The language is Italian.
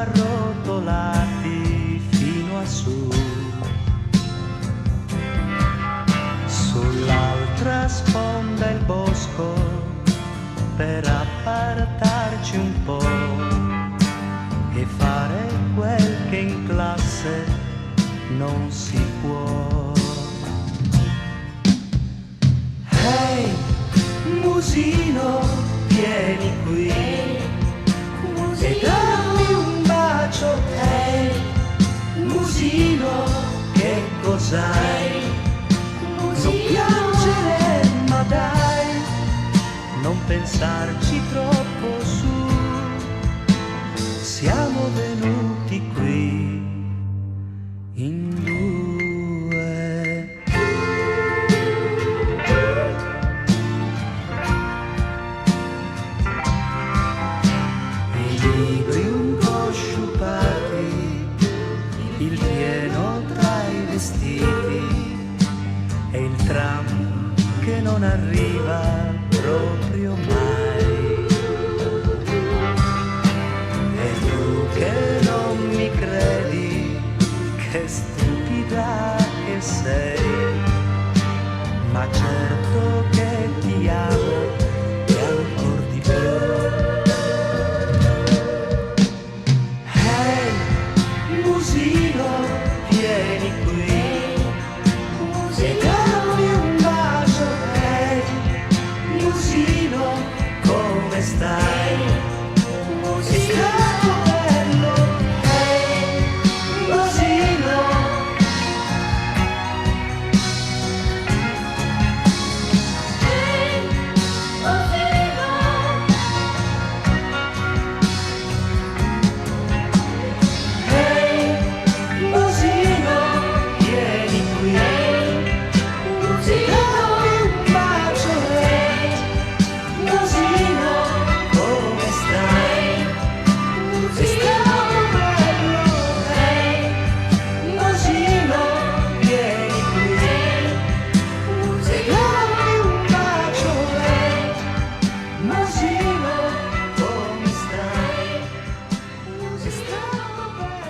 arrotolati fino a su. Sull'altra sponda il bosco per appartarci un po' e fare quel che in classe non si può. Ehi, musino, vieni qui e dammi un bacio. Ehi, musino, che cos'hai? Non piangere, ma dai, non pensarci troppo su. Siamo venuti qui in due. I libri un po' sciupati, il pieno tra i vestiti e il tram che non arriva proprio mai. E tu che non mi credi, che stupida che sei, ma certo che ti amo e ancor di più. Ehi, musino, vieni qui e dammi un bacio. Ehi, musino, come stai? È stato bello. Ehi, musino. Ehi, musino, vieni qui e dammi un bacio. Ehi, musino, come stai? È stato bello. Ehi, musino, vieni qui e dammi un bacio. Ehi, musino, come stai? È stato bello.